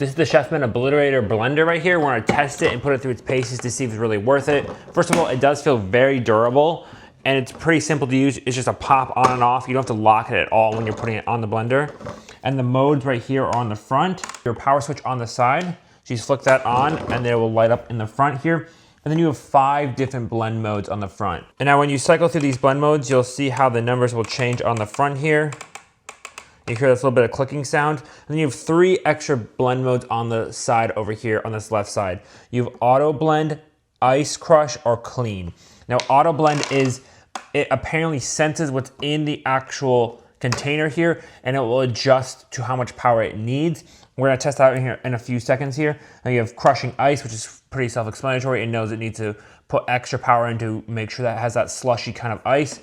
This is the Chefman Obliterator Blender right here. We're gonna test it and put it through its paces to see if it's really worth it. First of all, it does feel very durable and it's pretty simple to use. It's just a pop on and off. You don't have to lock it at all when you're putting it on the blender. And the modes right here are on the front. Your power switch on the side. So you just flick that on and then it will light up in the front here. And then you have 5 different blend modes on the front. And now when you cycle through these blend modes, you'll see how the numbers will change on the front here. You hear this little bit of clicking sound. And then you have 3 extra blend modes on the side over here on this left side. You have auto blend, ice crush, or clean. Now auto blend is, it apparently senses what's in the actual container here and it will adjust to how much power it needs. We're gonna test out in here in a few seconds here. Now you have crushing ice, which is pretty self-explanatory. It knows it needs to put extra power in to make sure that it has that slushy kind of ice.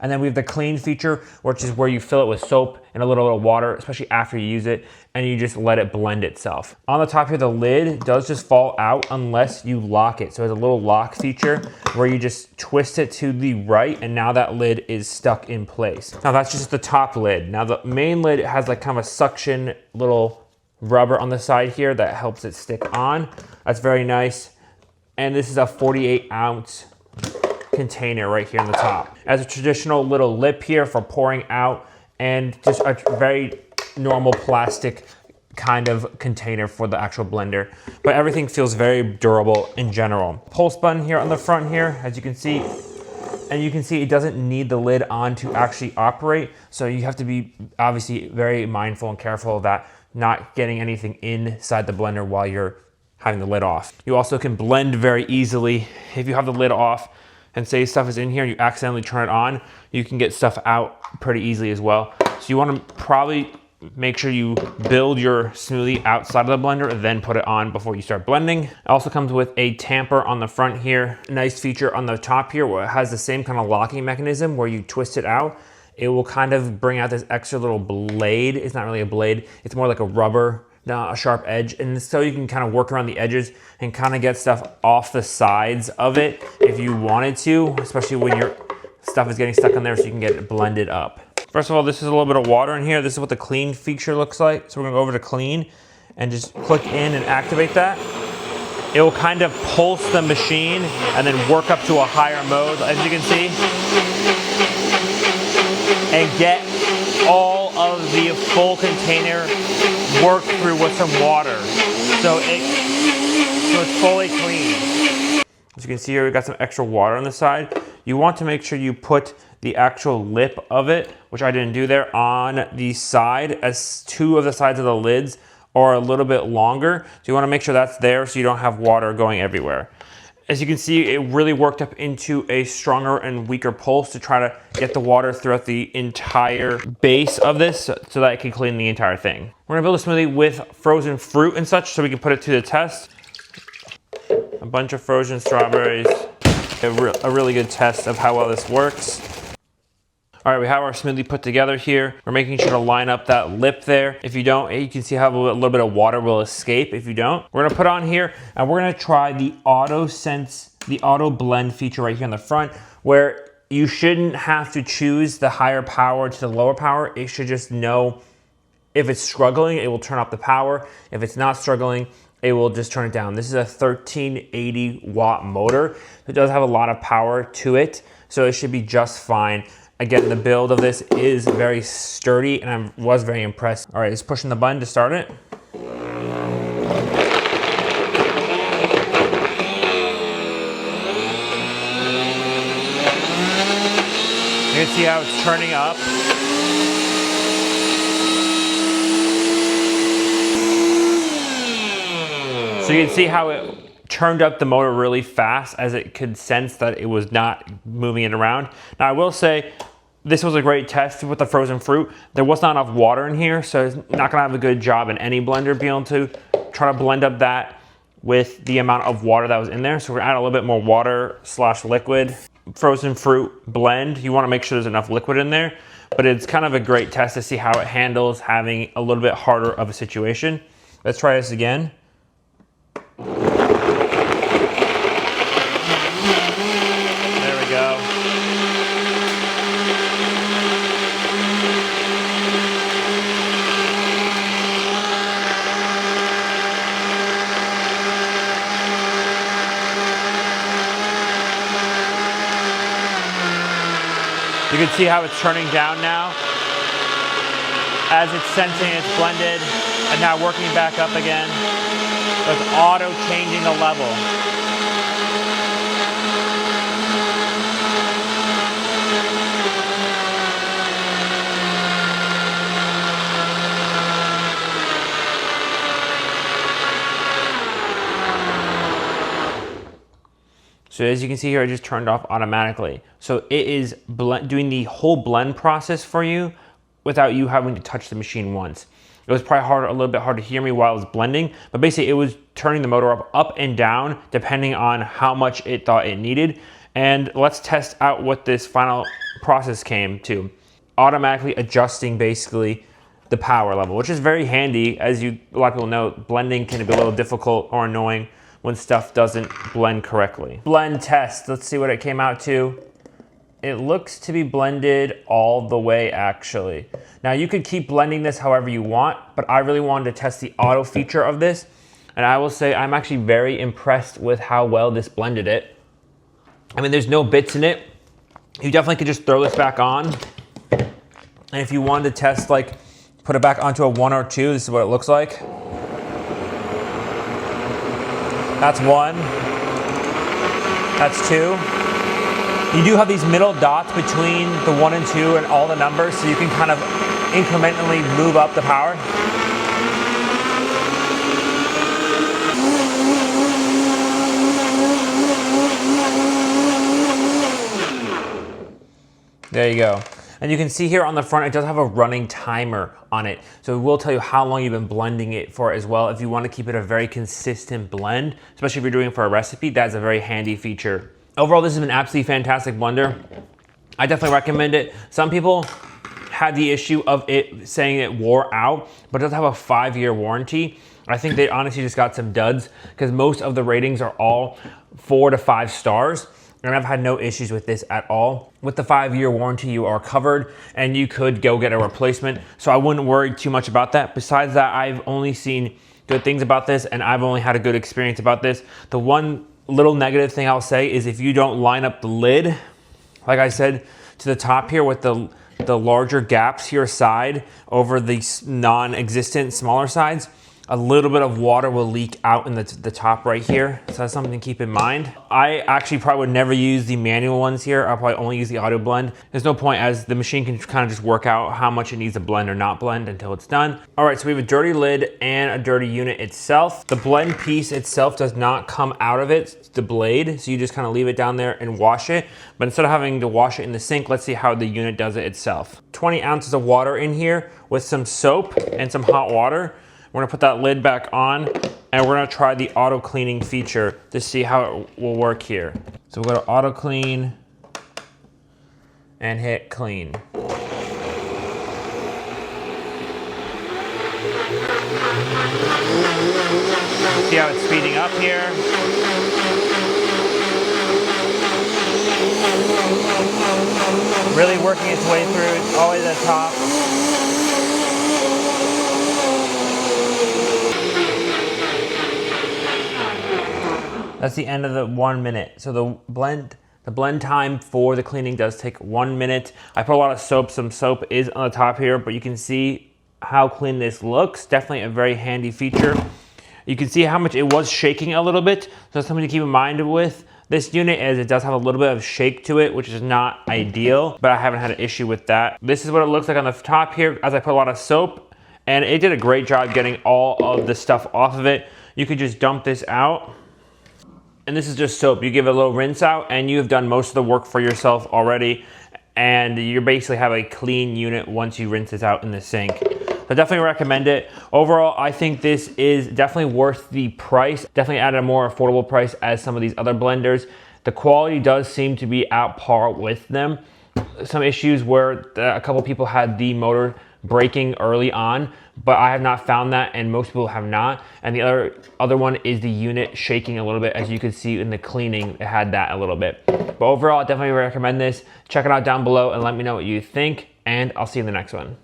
And then we have the clean feature, which is where you fill it with soap and a little bit of water, especially after you use it, and you just let it blend itself. On the top here, the lid does just fall out unless you lock it. So it has a little lock feature where you just twist it to the right, and now that lid is stuck in place. Now that's just the top lid. Now the main lid has like kind of a suction little rubber on the side here that helps it stick on. That's very nice. And this is a 48-ounce container right here on the top. As a traditional little lip here for pouring out, and just a very normal plastic kind of container for the actual blender. But everything feels very durable in general. Pulse button here on the front here, as you can see. And you can see it doesn't need the lid on to actually operate. So you have to be obviously very mindful and careful of that, not getting anything inside the blender while you're having the lid off. You also can blend very easily. If you have the lid off and say stuff is in here and you accidentally turn it on, you can get stuff out pretty easily as well. So you want to probably make sure you build your smoothie outside of the blender and then put it on before you start blending. It also comes with a tamper on the front here. A nice feature on the top here where it has the same kind of locking mechanism where you twist it out. It will kind of bring out this extra little blade. It's not really a blade. It's more like a rubber, a sharp edge. And so you can kind of work around the edges and kind of get stuff off the sides of it if you wanted to, especially when your stuff is getting stuck in there so you can get it blended up. First of all, this is a little bit of water in here. This is what the clean feature looks like. So we're gonna go over to clean and just click in and activate that. It will kind of pulse the machine and then work up to a higher mode, as you can see, and get all of the full container worked through with some water. So it's fully clean. As you can see here, we've got some extra water on the side. You want to make sure you put the actual lip of it, which I didn't do there, on the side, as 2 of the sides of the lids are a little bit longer. So you want to make sure that's there so you don't have water going everywhere. As you can see, it really worked up into a stronger and weaker pulse to try to get the water throughout the entire base of this so that it can clean the entire thing. We're gonna build a smoothie with frozen fruit and such so we can put it to the test. A bunch of frozen strawberries. A really good test of how well this works. All right, we have our smoothie put together here. We're making sure to line up that lip there. If you don't, you can see how a little bit of water will escape if you don't. We're gonna put on here and we're gonna try the auto blend feature right here in the front, where you shouldn't have to choose the higher power to the lower power. It should just know if it's struggling, it will turn up the power. If it's not struggling, it will just turn it down. This is a 1380 watt motor. It does have a lot of power to it, so it should be just fine. Again, the build of this is very sturdy and I was very impressed. All right, just pushing the button to start it. You can see how it's turning up. So you can see how it turned up the motor really fast as it could sense that it was not moving it around. Now I will say, this was a great test with the frozen fruit. There was not enough water in here, so it's not gonna have a good job in any blender being able to try to blend up that with the amount of water that was in there. So we're gonna add a little bit more water / liquid. Frozen fruit blend, you wanna make sure there's enough liquid in there, but it's kind of a great test to see how it handles having a little bit harder of a situation. Let's try this again. You can see how it's turning down now as it's sensing it's blended and now working back up again. So it's auto changing the level. So as you can see here, I just turned off automatically. So it is doing the whole blend process for you without you having to touch the machine once. It was probably a little bit hard to hear me while I was blending, but basically it was turning the motor up and down depending on how much it thought it needed. And let's test out what this final process came to. Automatically adjusting basically the power level, which is very handy. As a lot of people know, blending can be a little difficult or annoying when stuff doesn't blend correctly. Blend test, let's see what it came out to. It looks to be blended all the way actually. Now you could keep blending this however you want, but I really wanted to test the auto feature of this. And I will say I'm actually very impressed with how well this blended it. I mean, there's no bits in it. You definitely could just throw this back on. And if you wanted to test, like, put it back onto a 1 or 2, this is what it looks like. That's 1, that's 2. You do have these middle dots between the 1 and 2 and all the numbers, so you can kind of incrementally move up the power. There you go. And you can see here on the front, it does have a running timer on it. So it will tell you how long you've been blending it for as well. If you want to keep it a very consistent blend, especially if you're doing it for a recipe, that's a very handy feature. Overall, this has been an absolutely fantastic blender. I definitely recommend it. Some people had the issue of it saying it wore out, but it does have a 5-year warranty. I think they honestly just got some duds because most of the ratings are all 4 to 5 stars. And I've had no issues with this at all. With the 5-year warranty, you are covered and you could go get a replacement. So I wouldn't worry too much about that. Besides that, I've only seen good things about this and I've only had a good experience about this. The one little negative thing I'll say is if you don't line up the lid, like I said, to the top here with the larger gaps here side over the non-existent smaller sides, a little bit of water will leak out in the top right here. So that's something to keep in mind. I actually probably would never use the manual ones here. I'll probably only use the auto blend. There's no point as the machine can kind of just work out how much it needs to blend or not blend until it's done. All right, so we have a dirty lid and a dirty unit itself. The blend piece itself does not come out of it, it's the blade. So you just kind of leave it down there and wash it. But instead of having to wash it in the sink, let's see how the unit does it itself. 20 ounces of water in here with some soap and some hot water. We're gonna put that lid back on and we're gonna try the auto cleaning feature to see how it will work here. So we'll go to auto clean and hit clean. See how it's speeding up here? Really working its way through, it's all the way to the top. That's the end of the 1 minute. So the blend time for the cleaning does take 1 minute. I put a lot of soap. Some soap is on the top here, but you can see how clean this looks. Definitely a very handy feature. You can see how much it was shaking a little bit. So that's something to keep in mind with this unit is it does have a little bit of shake to it, which is not ideal, but I haven't had an issue with that. This is what it looks like on the top here as I put a lot of soap, and it did a great job getting all of the stuff off of it. You could just dump this out. And this is just soap. You give it a little rinse out and you have done most of the work for yourself already. And you basically have a clean unit once you rinse this out in the sink. So definitely recommend it. Overall, I think this is definitely worth the price. Definitely at a more affordable price as some of these other blenders. The quality does seem to be at par with them. Some issues where a couple people had the motor breaking early on, but I have not found that and most people have not. And the other one is the unit shaking a little bit. As you can see in the cleaning, it had that a little bit. But overall, I definitely recommend this. Check it out down below and let me know what you think, and I'll see you in the next one.